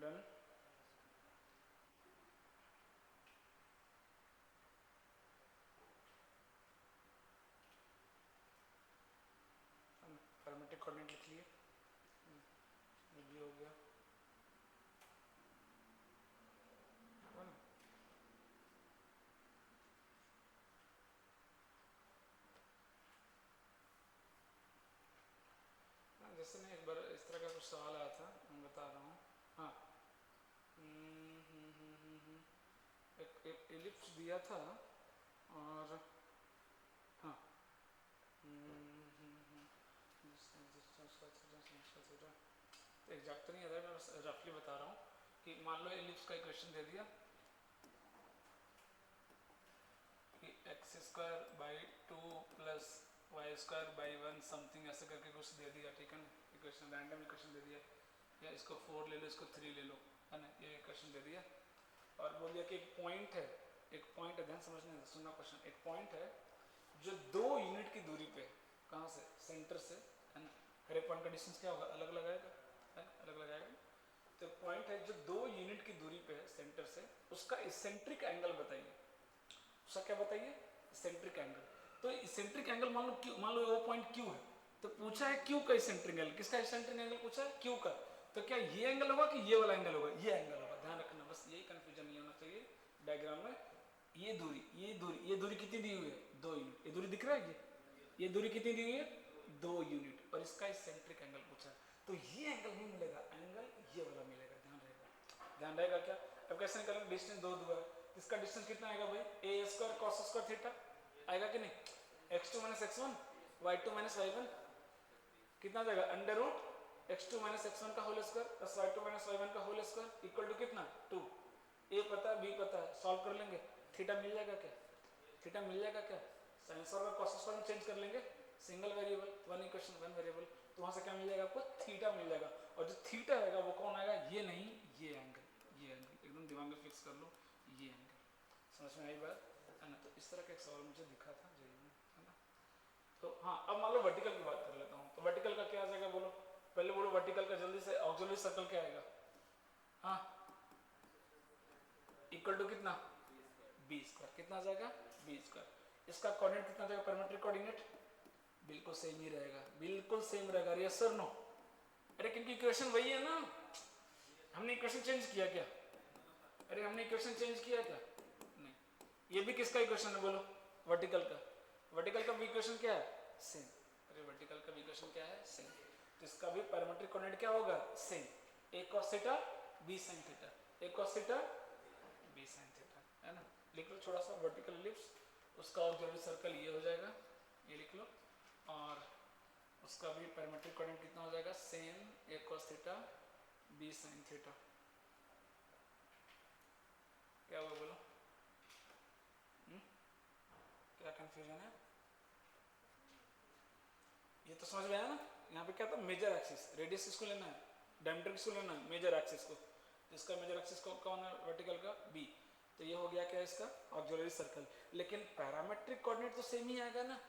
डन। पैरामीट्रिक कोऑर्डिनेट लिख लिए, ये भी हो गया, है ना। जैसे ना एक बार इस तरह का कुछ सवाल आया था, मैं बता रहा हूँ। हाँ, एक इलिप्स दिया था और हाँ, तो एग्जैक्ट तो नहीं आता, मैं बस रफली बता रहा हूँ कि मान लो इलिप्स का इक्वेशन दे दिया कि x square by two plus Y square by one something ऐसे करके कुछ दे दिया, ठीक है ना। इक्वेशन रैंडम इक्वेशन दे दिया, या इसको 4 ले लो, इसको 3 ले लो, है ना। ये इक्वेशन दे दिया और बोल दिया कि एक पॉइंट है, एक पॉइंट है, ध्यान समझने सुनना क्वेश्चन। एक पॉइंट है जो 2 यूनिट की दूरी पे, कहाँ से, सेंटर से, है ना। हर एक पॉइंट का डिस्टेंस क्या होगा, अलग अलग आएगा, अलग अलग आएगा। तो पॉइंट है जो 2 यूनिट की दूरी पे है सेंटर से, उसका इसेंट्रिक एंगल बताइए। उसका क्या बताइए, इसेंट्रिक एंगल। तो इसेंट्रिक एंगल मान लो क्यू, मान लो वो पॉइंट क्यू है, तो पूछा है क्यू का इसेंट्रिक एंगल, किसका इसेंट्रिक एंगल पूछा है, क्यू का। तो क्या ये एंगल होगा कि ये वाला एंगल होगा, ये एंगल होगा, ध्यान रखना, बस यही कंफ्यूजन नहीं होना चाहिए डायग्राम में। ये दूरी, ये दूरी, ये दूरी कितनी दी हुई है, 2 यूनिट। ये दूरी दिख रहा है, ये दूरी कितनी दी हुई है, 2 यूनिट, और इसका इसेंट्रिक एंगल पूछा है। तो ये एंगल नहीं मिलेगा, एंगल ये वाला मिलेगा, ध्यान रहेगा। ध्यान रहेगा क्या, अब कैसे निकालेंगे, डिस्टेंस 2 दूर है, इसका डिस्टेंस कितना आएगा भाई, ए स्क्वायर कॉस स्क्वायर थीटा आएगा कि नहीं, x2 minus x1 y2 minus y1 कितना जाएगा, under root x2 minus x1 का whole square plus y2 minus y1 का होल स्क्वायर इक्वल टू कितना, 2। ए पता है, बी पता है, सॉल्व कर लेंगे, थीटा मिल जाएगा क्या, थीटा मिल जाएगा क्या, साइन स्क्वायर का कॉस स्क्वायर में चेंज कर लेंगे, single variable, one equation one variable, तो वहां से क्या मिल जाएगा आपको, थीटा मिल जाएगा। और जो थीटा आएगा वो कौन आएगा, ये नहीं, ये एंगल, ये एंगल एकदम दिमाग में फिक्स कर लो, ये एंगल। समझ में आई बात, है ना। तो इस तरह का एक सवाल मुझे दिखा था जेईई में, है ना। तो हाँ, अब मान लो वर्टिकल की बात कर लेता हूँ, तो वर्टिकल का क्या आ जाएगा बोलो, पहले बोलो वर्टिकल का जल्दी से, ऑक्सिलरी सर्कल क्या आएगा, हाँ, इक्वल टू कितना, बी स्क्वायर, कितना आ जाएगा, बी स्क्वायर। इसका कोऑर्डिनेट कितना जाएगा, पैरामीट्रिक कोऑर्डिनेट बिल्कुल सेम ही रहेगा, बिल्कुल सेम रहेगा, यस सर नो। अरे क्योंकि इक्वेशन वही है ना, हमने इक्वेशन चेंज किया क्या, अरे हमने इक्वेशन चेंज किया क्या, नहीं। ये भी किसका इक्वेशन है बोलो, वर्टिकल का, वर्टिकल का भी इक्वेशन क्या है, सेम। अरे वर्टिकल का भी इक्वेशन क्या है, सेम। तो इसका भी पैरामीट्रिक कोऑर्डिनेट क्या होगा, same, a cos theta b sin theta, a cos theta b sin theta, है ना। लिख लो छोटा सा वर्टिकल एलिप्स, उसका ऑक्सिलरी सर्कल ये हो जाएगा, ये लिख लो, और उसका भी पैरामीट्रिक कोऑर्डिनेट कितना हो जाएगा, same, a cos theta b sin theta. क्या हुआ बोलो, क्या कंफ्यूजन है, ये तो समझ में आया ना। यहाँ पे क्या था, मेजर एक्सिस, रेडियस किसको लेना है, डायमीटर किसको लेना है, मेजर एक्सिस को। इसका मेजर एक्सिस को कौन है, वर्टिकल का बी। तो ये हो गया क्या इसका ऑक्सिलरी सर्कल, लेकिन पैरामेट्रिक कोऑर्डिनेट तो सेम ही आएगा ना,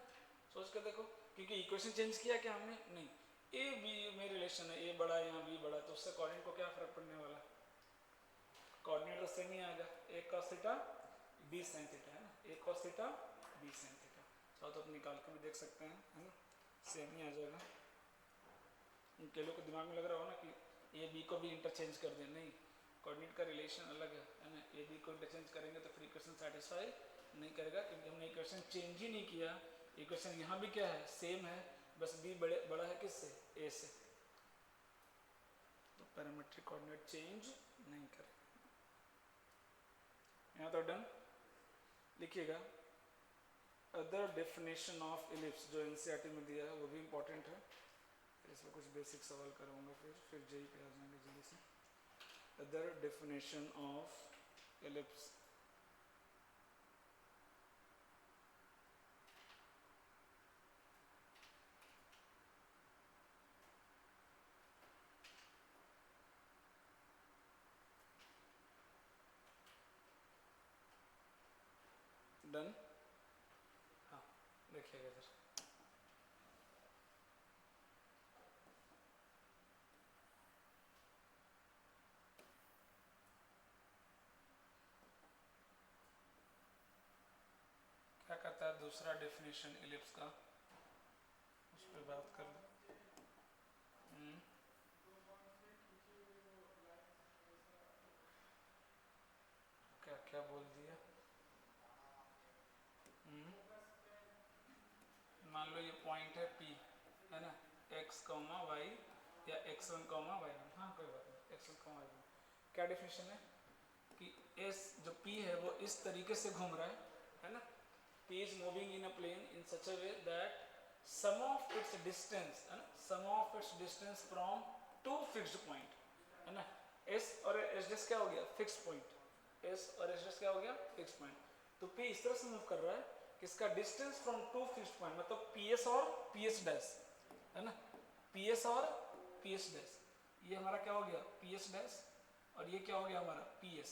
सोच के देखो, क्योंकि इक्वेशन चेंज किया क्या हमने? नहीं। ए बी में रिलेशन है, ए बड़ा है यहाँ बी बड़ा, तो उससे कोऑर्डिनेट को क्या फर्क पड़ने वाला? कोऑर्डिनेट तो सेम ही आएगा, a cos theta b sin theta, है ना, a cos theta b sin theta. तो आप निकाल के भी देख सकते हैं, है ना, सेम ही आ जाएगा। उनके लोग को दिमाग में लग रहा हो ना कि ए बी को भी इंटरचेंज कर दें, नहीं, कोऑर्डिनेट का रिलेशन अलग है ना, ए बी को इंटरचेंज करेंगे तो फिर इक्वेशन सेटिस्फाई नहीं करेगा, क्योंकि हमने इक्वेशन चेंज ही नहीं किया। इक्वेशन यहाँ भी क्या है? सेम है, बस बी बड़ा है किससे? ए से। तो पैरामीट्रिक कोऑर्डिनेट चेंज नहीं करेगा। यहाँ तो डन। लिखिएगा अदर डेफिनेशन ऑफ इलिप्स, जो एनसीईआरटी में दिया है वो भी इंपॉर्टेंट है। इसमें कुछ बेसिक सवाल करूँगा, फिर जेई पे आ जाएंगे जल्दी से। Other definition of ellipse, done. हाँ देखिएगा इधर, क्या कहता है दूसरा डेफिनेशन इलिप्स का, उस पर बात कर लो। क्या क्या बोल दिया? मान लो ये पॉइंट है P, है ना, x, y या x1, y1, हाँ कोई बात नहीं, x1, y1। क्या डेफिनेशन है कि S जो P है वो इस तरीके से घूम रहा है ना, P is moving in a plane in such a way that sum of its distance, है ना, sum of its distance from two fixed point, है ना, S और S' क्या हो गया? Fix point. S और S' क्या हो गया? Fix point. तो P इस तरह से मूव कर रहा है कि इसका distance from two fixed point, मतलब PS और PS डैश, है ना, PS और PS डैश, ये हमारा क्या हो गया? PS डैश, और ये क्या हो गया हमारा? PS,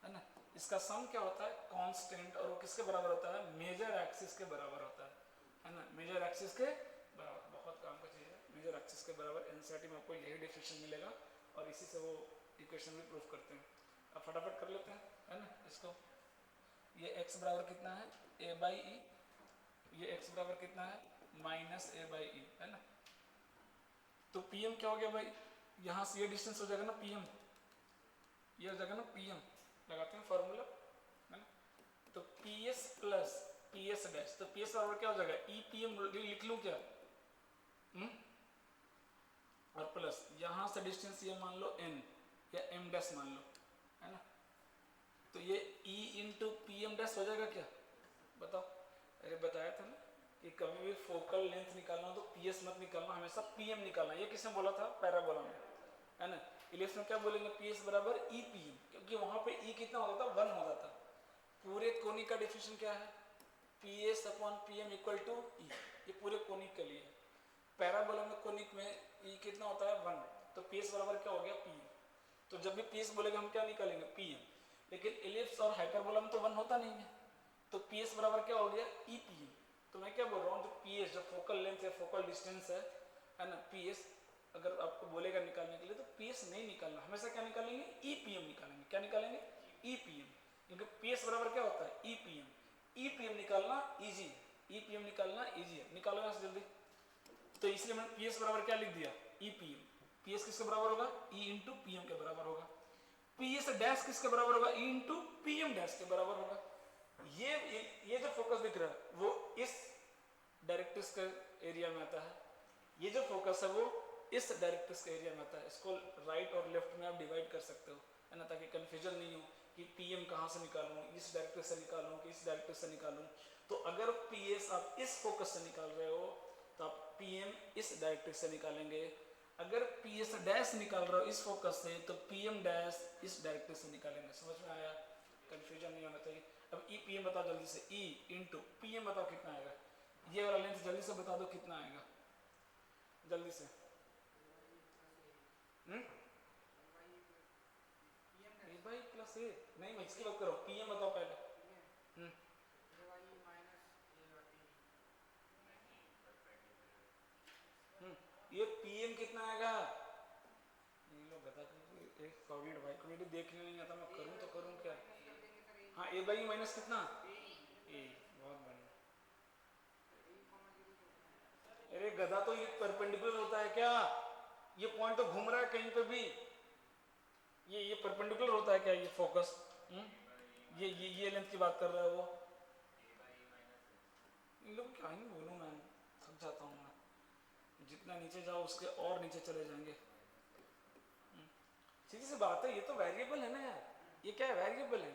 है ना। इसका सम क्या होता है? कांस्टेंट, और वो किसके बराबर होता है? मेजर एक्सिस के बराबर होता है ना, मेजर एक्सिस के बराबर। बहुत काम का चीज़ है, मेजर एक्सिस के बराबर। एनसीईआरटी में आपको यही डेफिनेशन मिलेगा और इसी से वो इक्वेशन भी प्रूफ करते हैं। अब फटाफट कर लेते हैं, है ना इसको। ये x बराबर कितना है? a बाई ई। ये x बराबर कितना है? माइनस a बाई ई, है ना। तो pm क्या हो गया भाई? यहाँ से ये डिस्टेंस हो जाएगा ना pm, ये हो जाएगा ना pm, लगाते हैं फॉर्मूला, है ना। तो ps प्लस ps डैश, तो ps बराबर क्या हो जाएगा? epm लिख लूँ क्या? और प्लस यहाँ से डिस्टेंस ये मान लो n या m डैश मान लो, है ना। तो ये e into p m dash हो जाएगा क्या? बताओ। अरे बताया था ना कि कभी भी फोकल लेंथ निकालना हो तो पीएस मत निकालना, हमेशा पीएम निकालना। ये किसने बोला था? पैराबोला में, है ना। इलिप्स में क्या बोलेंगे? पीएस बराबर ई पीएम, क्योंकि वहां पे ई कितना होता था? 1 होता था। पूरे कोनिक का डेफिनेशन क्या है? PS upon PM equal to E, ये पूरे कोनिक के लिए। पैराबोला में कोनिक में ई कितना होता है? 1, तो पीएस बराबर क्या हो गया? पीएम। तो जब भी पीएस बोलेगा हम क्या निकालेंगे? पीएम। लेकिन इलिप्स और हाइपरबोला में तो 1 होता नहीं है, तो पीएस बराबर क्या हो गया? ई पीएम। तो मैं क्या बोल रहा हूँ, जो पीएस, जो फोकल लेंथ है, फोकल डिस्टेंस है ना, पीएस अगर आपको बोलेगा निकालने के लिए तो पीएस नहीं निकालना, हमेशा क्या निकालेंगे? ई पीएम निकालेंगे। क्या निकालेंगे? ई पीएम, क्योंकि पीएस बराबर क्या होता है? ई पीएम। ई पीएम निकालना इजी है, ई पीएम निकालना इजी है, निकालो यहाँ से जल्दी। तो इसलिए मैंने पीएस बराबर क्या लिख दिया? ई पीएम। पीएस किसके बराबर होगा? ई इंटू पीएम के बराबर होगा। पीएस डैश किसके बराबर होगा? ई इंटू पीएम डैश के बराबर होगा। ये जो फोकस दिख रहा है वो इस डायरेक्ट्रिक्स के एरिया में आता है, ये जो फोकस है वो इस डायरेक्ट्रिक्स के एरिया में आता है। इसको राइट और लेफ्ट में आप डिवाइड कर सकते हो, है ना, ताकि कंफ्यूजन नहीं हो कि पीएम कहाँ से निकालूं, इस डायरेक्ट्रिक्स से निकालूं कि इस डायरेक्ट्रिक्स से निकालूं। तो अगर पीएस आप इस फोकस से निकाल रहे हो तो आप पीएम इस डायरेक्ट्रिक्स से निकालेंगे। अगर पीएस डैश निकाल रहे हो इस फोकस से तो पीएम डैश इस डायरेक्ट्रिक्स से निकालेंगे। समझ में आया? कंफ्यूजन नहीं होना चाहिए। अब ई पीएम बताओ जल्दी से, ई इंटू पीएम बताओ कितना आएगा? ये वाला लेंथ जल्दी से बता दो कितना आएगा, जल्दी से। ए बाई प्लस ए नहीं, मैं इसकी बात कर रहा हूँ, पीएम बताओ पहले। ये पीएम कितना आएगा, ये लोग गधा एक कोऑर्डिनेट वाई कोऑर्डिनेट देखने नहीं आता, मैं करूं तो करूं क्या। हाँ ए बाई माइनस कितना ए, बहुत बढ़िया। अरे गधा तो ये परपेंडिकुलर होता है क्या, ये पॉइंट तो घूम रहा है कहीं पे भी, ये परपेंडिकुलर होता है क्या, ये फोकस ये लेंथ की बात कर रहा है वो। इन लोग क्या ही बोलूं मैं, थक जाता हूँ मैं, जितना नीचे जाओ उसके और नीचे चले जाएंगे। सीधी सी बात है, ये तो वेरिएबल है ना यार, ये क्या है वेरिएबल है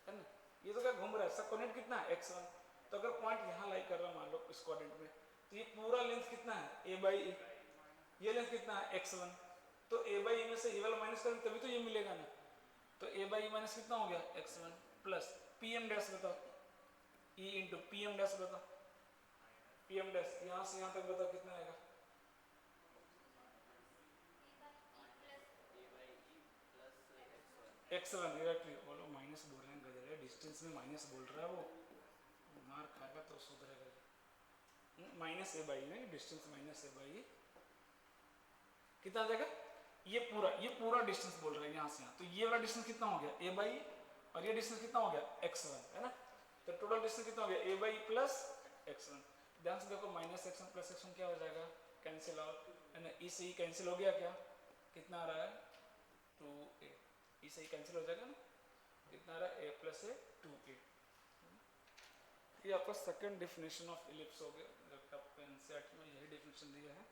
ना, ये तो क्या घूम रहा है। इसका कोऑर्डिनेट कितना है x1, तो अगर पॉइंट यहाँ लाई कर रहा मान लो इस कोऑर्डिनेट में, तो ये पूरा लेंथ कितना है a बाई ए, ये लेंथ कितना है x1, तो a बाई ए में से ये वाला माइनस करेंगे तभी तो ये मिलेगा ना, तो a बाई ए माइनस कितना हो गया x1 प्लस pm डैश बताओ, e इंटू pm डैश बताओ, pm डैश यहाँ से यहाँ तक बताओ कितना आएगा, x1 डायरेक्टली बोलो, माइनस बोल रहे हैं गधे, डिस्टेंस में माइनस बोल रहा है वो, मार खाएगा तो सुधरेगा। माइनस ए बाई नहीं, डिस्टेंस माइनस ए बाई कितना आ जाएगा, ये पूरा डिस्टेंस बोल रहा है यहाँ से यहाँ, तो ये वाला डिस्टेंस कितना हो गया ए बाई, और ये डिस्टेंस कितना हो गया x1 है ना, तो टोटल डिस्टेंस कितना हो गया ए बाई प्लस x1। ध्यान से देखो माइनस x1 प्लस x1 क्या हो जाएगा, कैंसिल आउट है ना, ई से ही कैंसिल हो गया, क्या कितना आ रहा है 2a, ई से ही कैंसिल हो जाएगा ना, कितना आ रहा है a प्लस ए 2a। ये आपका सेकंड डेफिनेशन ऑफ इलिप्स हो गया, जबकि आपको एनसीईआरटी में यही डेफिनेशन दिया है।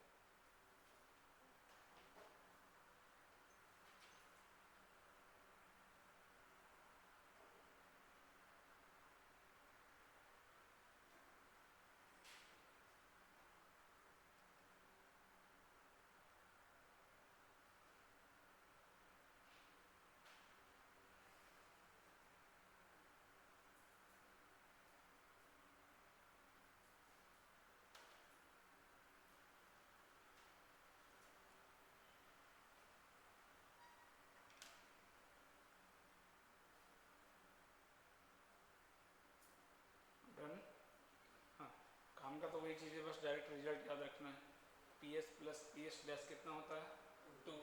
हाँ, काम का तो वही चीज़ है, बस डायरेक्ट रिजल्ट याद रखना है, P S plus P S dash कितना होता है 2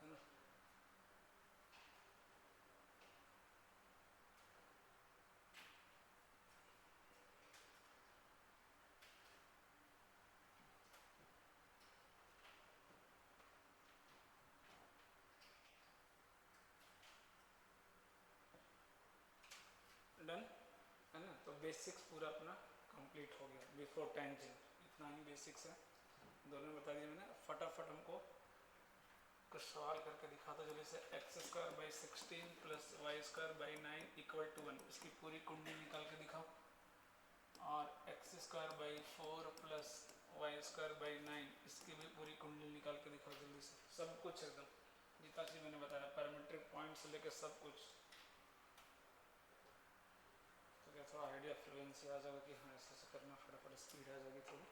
है ना। डन है ना, तो बेसिक्स पूरा अपना कंप्लीट हो गया बिफोर टेंजेंट, इतना ही बेसिक्स है, दोनों बता दिया मैंने। फटाफट हमको कुछ सवाल करके दिखा दो जल्दी से। X square by 16 plus Y square by 9 equal to 1, इसकी पूरी कुंडली निकाल के दिखाओ। और x square by 4 plus Y square by 9, इसकी भी पूरी कुंडली निकाल के दिखाओ जल्दी से, सब कुछ एकदम जितना चीज़ मैंने बताया, पैरामीट्रिक पॉइंट से लेकर सब कुछ, तो क्या थोड़ा आइडिया फ्लुएंसी आ जाएगा कि हाँ ऐसे करना, फटाफट स्पीड आ जाएगी थोड़ी,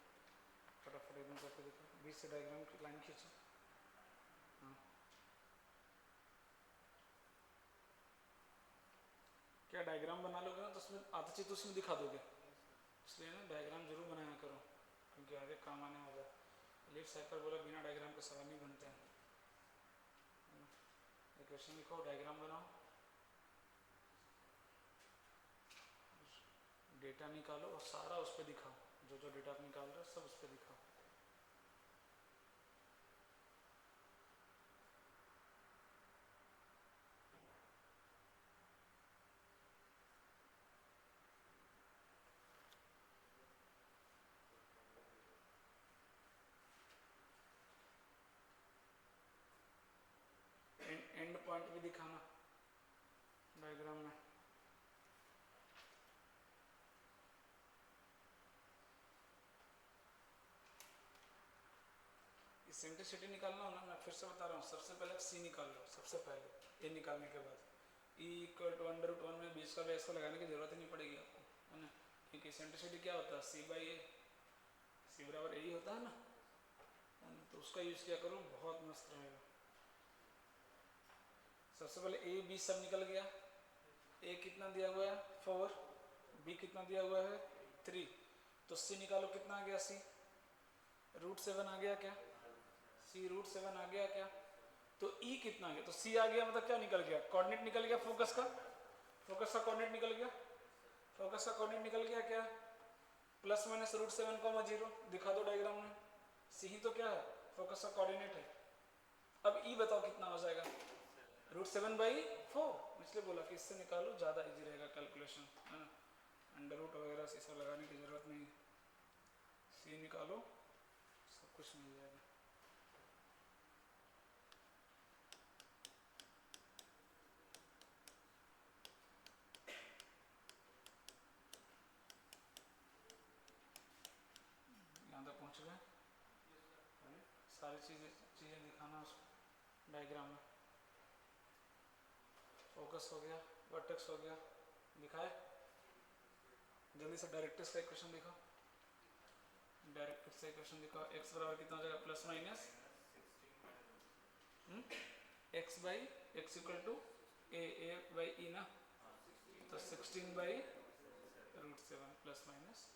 फटाफट एकदम करके देखो। बीच से डायग्राम की लाइन खींचो। हाँ क्या डायग्राम बना लोगे ना तो उसमें आधी चीज़ तो उसमें दिखा दोगे, इसलिए ना डायग्राम जरूर बनाया करो क्योंकि आगे काम आने वाला है। इलिप्स हाइपरबोला बिना डायग्राम के सवाल नहीं बनते हैं। इक्वेशन लिखो, डायग्राम बनाओ, डेटा निकालो और सारा उस पर दिखाओ, जो जो डेटा आप निकाल रहे हो सब उस पर दिखाओ। एंड पॉइंट भी दिखाना डायग्राम में। इसेंट्रिसिटी निकालना हो ना, मैं फिर से बता रहा हूँ, सबसे पहले सी निकाल लो, सबसे पहले ए निकालने के बाद e equal to under root 1 में बीच का बेस को लगाने की जरूरत ही नहीं पड़ेगी आपको, है ना, क्योंकि इसेंट्रिसिटी क्या होता है सी बाई ए, सी बराबर ए ही होता है ना, तो उसका यूज किया करो, बहुत मस्त रहेगा। सबसे पहले ए बी सब निकल गया, ए कितना दिया हुआ है 4, बी कितना दिया हुआ है 3, तो सी निकालो कितना आ गया, सी रूट 7 आ गया क्या, सी रूट 7 आ गया क्या? तो ई कितना आ गया? तो सी आ गया मतलब क्या निकल गया? कोऑर्डिनेट निकल गया फोकस का। फोकस का कोऑर्डिनेट निकल गया। फोकस का कोऑर्डिनेट निकल गया क्या? प्लस माइनस रूट 7,0 दिखा दो डायग्राम में। सी ही तो क्या है? फोकस का कोऑर्डिनेट है। अब ई बताओ कितना हो जाएगा? √7/4। इसलिए बोला कि इससे निकालो, ज़्यादा इजी रहेगा कैलकुलेशन, है ना। अंडर रूट वगैरह से सब लगाने की ज़रूरत नहीं है। सी निकालो, सब कुछ मिल जाएगा। यहाँ तक पहुँच गए? सारी चीज़ें दिखाना उसको डायग्राम में। फोकस हो गया, वर्टेक्स हो गया, दिखाए। जल्दी से डायरेक्ट्रिक्स का इक्वेशन दिखाओ। डायरेक्ट्रिक्स का इक्वेशन दिखाओ। x बराबर कितना हो जाएगा? Plus minus x equal to a by E ना, तो 16/√7 प्लस माइनस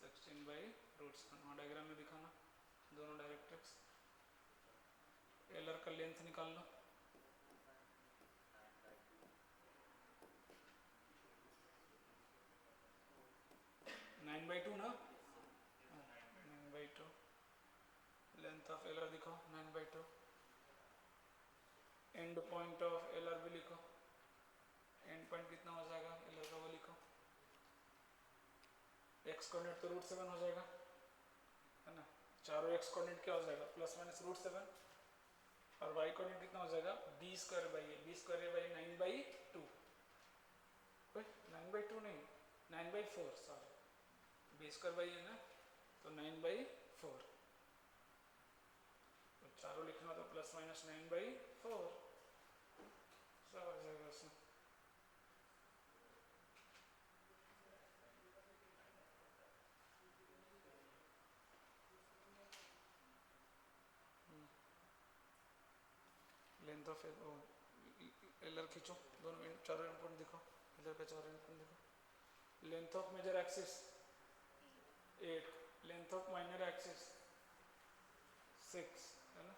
16/√7। वहाँ डायग्राम में दिखाना दोनों डायरेक्ट्रिक्स। एलर का लेंथ निकाल लो। 9/2 ना, 9/2। लेंथ ऑफ एलर दिखाओ 9/2। एंड पॉइंट ऑफ एलर भी लिखो। एंड पॉइंट कितना हो जाएगा एलर का वो लिखो। एक्स कोऑर्डिनेट तो √7 हो जाएगा, है ना। चारों एक्स कोऑर्डिनेट क्या हो जाएगा? Plus minus √7। और वाई कोऑर्डिनेट कितना हो जाएगा? b² by 9/2। 9/2 नहीं, 9/4, सॉरी। b² है ना, तो 9/4। तो चारों लिखना तो प्लस माइनस 9/4 सब आ जाएगा उसमें। लेंथ ऑफ एलर खींचो, दोनों चारों एंड पॉइंट दिखो। एलर का चारों एंड पॉइंट दिखो। Length of major axis 8, length of minor axis 6, है ना।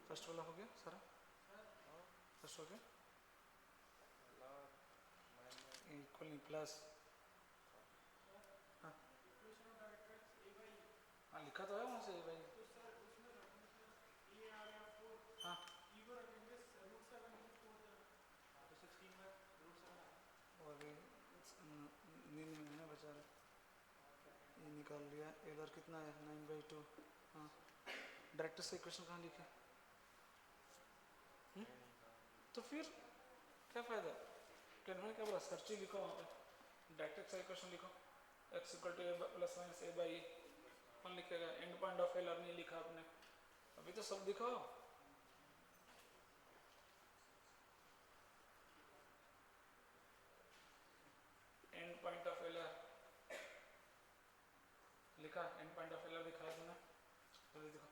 फर्स्ट वाला हो गया सारा? फर्स्ट हो गया। इक्वल नहीं, प्लस। हाँ हाँ, लिखा तो है वहाँ से भाई। हाँ, और नहीं है ना बेचारा, ये निकाल लिया। इधर कितना है? 9/2। हाँ, डायरेक्ट्रिक्स का इक्वेशन कहाँ लिखे? तो फिर क्या फ़ायदा? टेन में क्या बोला? सर्च ही लिखो वहाँ पे। डायरेक्ट्रिक्स का इक्वेशन लिखो। x equal to a plus minus a/e। कौन लिखेगा? एंड पॉइंट ऑफ एलर नहीं लिखा आपने, अभी तो सब दिखाओ। एंड पॉइंट ऑफ एलर लिखा, एंड पॉइंट ऑफ एलर दिखाया तुमने, जल्दी दिखाओ।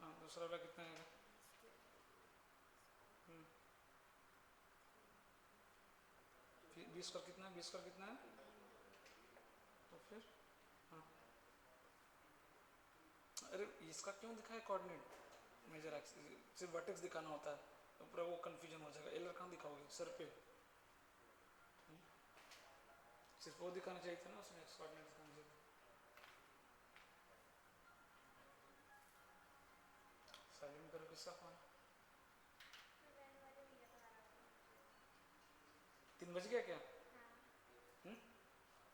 हाँ, दूसरा वाला कितना है? 20 का कितना है? 20 का कितना है? तो फिर हाँ, अरे इसका क्यों दिखा है कोऑर्डिनेट? मेजर एक्सिस सिर्फ वर्टेक्स दिखाना होता है, तो पूरा वो कंफ्यूजन हो जाएगा। एलर कहाँ दिखाओगे? सर पे। सिर्फ वो दिखाना चाहिए था ना उसमें, एक्स कोऑर्डिनेट दिखाना चाहिए था। साइलेंट करो किसका फोन? 3 बज गया क्या?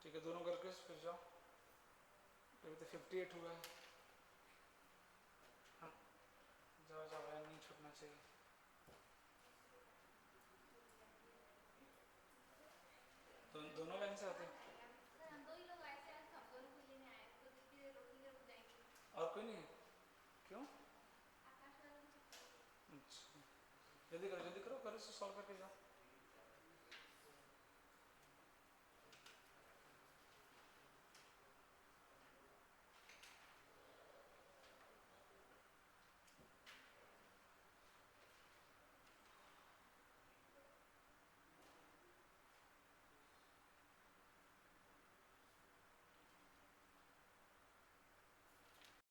ठीक है, दोनों करके फिर जाओ। अभी तो 58 हुआ है। हाँ, जाओ जाओ, लाइन नहीं छूटना चाहिए। दोनों लाइन से आते हैं। और कोई नहीं है? क्यों? अच्छा, जल्दी करो जल्दी करो, करो, सॉल्व करके जाओ।